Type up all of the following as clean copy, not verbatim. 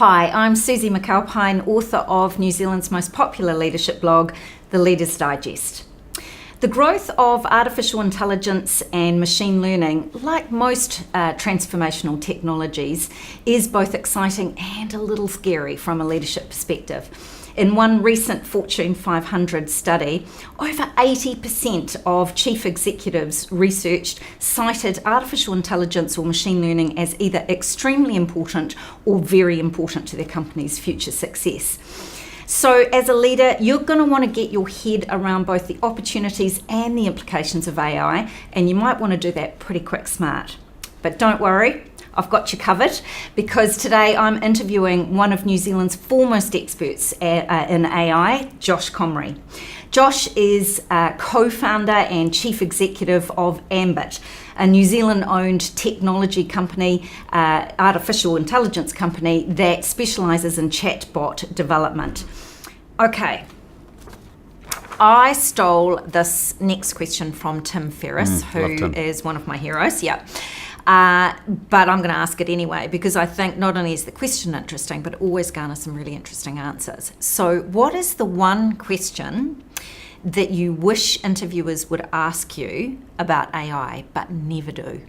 Hi, I'm Suzi McAlpine, author of New Zealand's most popular leadership blog, The Leader's Digest. The growth of artificial intelligence and machine learning, like most transformational technologies, is both exciting and a little scary from a leadership perspective. In one recent Fortune 500 study, over 80% of chief executives researched cited artificial intelligence or machine learning as either extremely important or very important to their company's future success. So as a leader, you're going to want to get your head around both the opportunities and the implications of AI, and you might want to do that pretty quick smart. But don't worry, I've got you covered, because today I'm interviewing one of New Zealand's foremost experts in AI, Josh Comrie. Josh is co-founder and chief executive of Ambit, a New Zealand-owned technology company, artificial intelligence company that specialises in chatbot development. Okay, I stole this next question from Tim Ferriss, who is one of my heroes. Yeah. But I'm going to ask it anyway, because I think not only is the question interesting, but it always garners some really interesting answers. So what is the one question that you wish interviewers would ask you about AI, but never do?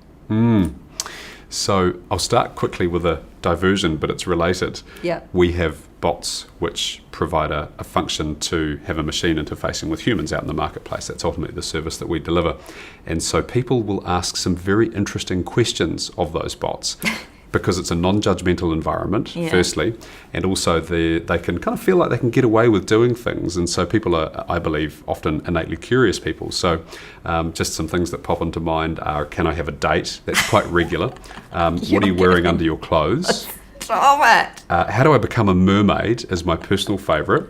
So I'll start quickly with a diversion, but it's related. Yeah. We have bots which provide a function to have a machine interfacing with humans out in the marketplace. That's ultimately the service that we deliver. And so people will ask some very interesting questions of those bots because it's a non-judgmental environment, firstly, and also they can kind of feel like they can get away with doing things. And so people are, I believe, often innately curious people. So just some things that pop into mind are, can I have a date? That's quite regular. What are you wearing under your clothes? Stop it. How do I become a mermaid is my personal favourite.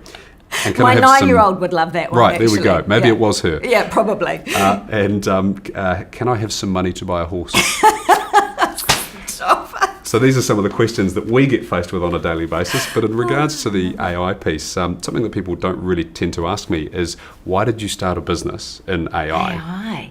And My 9-year-old would love that one. Right, actually. there we go. Maybe it was her. Yeah, probably. And can I have some money to buy a horse? Stop it. So these are some of the questions that we get faced with on a daily basis. But in regards to the AI piece, something that people don't really tend to ask me is, why did you start a business in AI?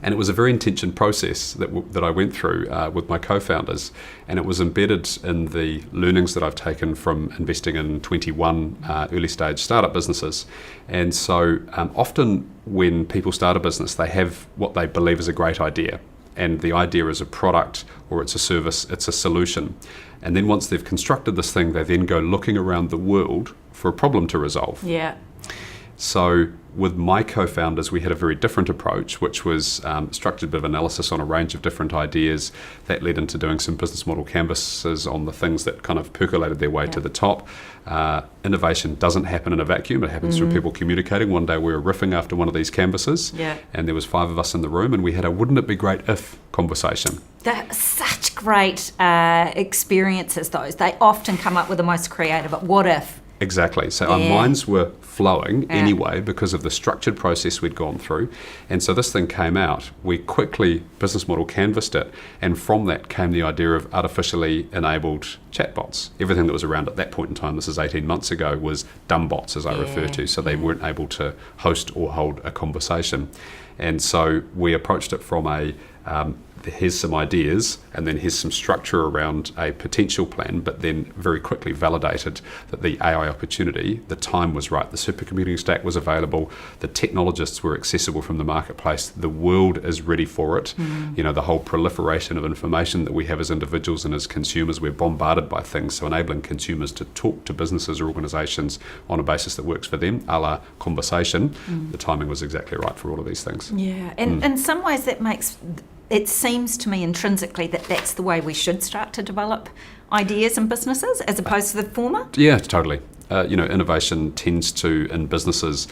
And it was a very intentioned process that I went through with my co-founders, and it was embedded in the learnings that I've taken from investing in 21 early stage startup businesses. And so often when people start a business, they have what they believe is a great idea, and the idea is a product or it's a service, it's a solution. And then once they've constructed this thing, they then go looking around the world for a problem to resolve. Yeah. So with my co-founders, we had a very different approach, which was structured bit of analysis on a range of different ideas that led into doing some business model canvases on the things that kind of percolated their way to the top. Innovation doesn't happen in a vacuum. It happens through people communicating. One day we were riffing after one of these canvases, and there was 5 of us in the room, and we had a "wouldn't it be great if" conversation. They're such great experiences, those. They often come up with the most creative, but what if? Exactly. So our minds were flowing anyway because of the structured process we'd gone through. And so this thing came out. We quickly business model canvassed it. And from that came the idea of artificially enabled chatbots. Everything that was around at that point in time, this is 18 months ago, was dumb bots, as I refer to. So they weren't able to host or hold a conversation. And so we approached it from a here's some ideas, and then here's some structure around a potential plan, but then very quickly validated that the AI opportunity, the time was right, the supercomputing stack was available, the technologists were accessible from the marketplace, the world is ready for it. You know, the whole proliferation of information that we have as individuals and as consumers, we're bombarded by things, so enabling consumers to talk to businesses or organisations on a basis that works for them, a la conversation, the timing was exactly right for all of these things. Yeah, and in some ways that makes... It seems to me intrinsically that that's the way we should start to develop ideas in businesses as opposed to the former. Yeah, totally. Innovation tends to, in businesses,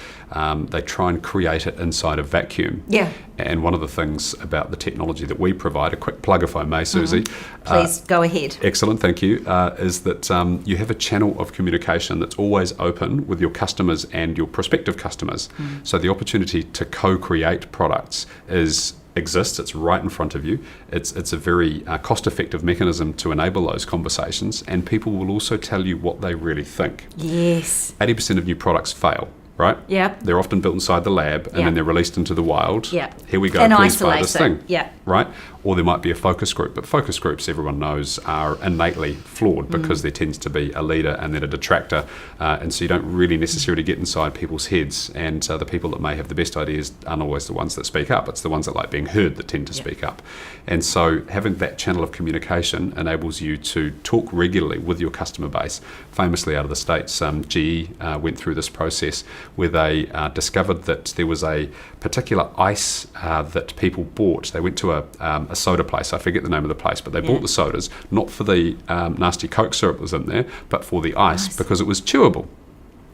they try and create it inside a vacuum. Yeah. And one of the things about the technology that we provide, a quick plug if I may, Suzi. Please, go ahead. Excellent, thank you. Is that you have a channel of communication that's always open with your customers and your prospective customers. So the opportunity to co-create products exists, it's right in front of you. It's a very cost-effective mechanism to enable those conversations, and people will also tell you what they really think. Yes. 80% of new products fail, right? Yeah. They're often built inside the lab, and then they're released into the wild. Yeah. Here we go, In please buy this isolation. thing. Yeah. Right? or there might be a focus group. But focus groups, everyone knows, are innately flawed because there tends to be a leader and then a detractor, and so you don't really necessarily get inside people's heads, and the people that may have the best ideas aren't always the ones that speak up. It's the ones that like being heard that tend to speak up. And so having that channel of communication enables you to talk regularly with your customer base. Famously out of the States, GE went through this process where they discovered that there was a particular ice that people bought. They went to a soda place, I forget the name of the place, but they bought the sodas, not for the nasty Coke syrup that was in there, but for the ice because it was chewable.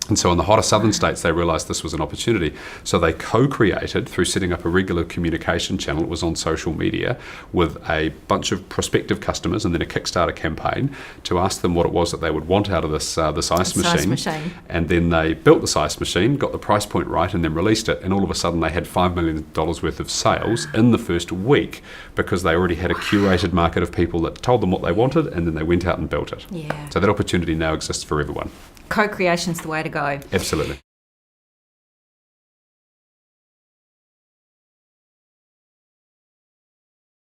And so in the hotter southern states, they realised this was an opportunity. So they co-created, through setting up a regular communication channel, it was on social media, with a bunch of prospective customers and then a Kickstarter campaign to ask them what it was that they would want out of this ice machine. And then they built this ice machine, got the price point right, and then released it. And all of a sudden they had $5 million worth of sales in the first week because they already had a curated market of people that told them what they wanted, and then they went out and built it. Yeah. So that opportunity now exists for everyone. Co-creation's the way to go. Absolutely.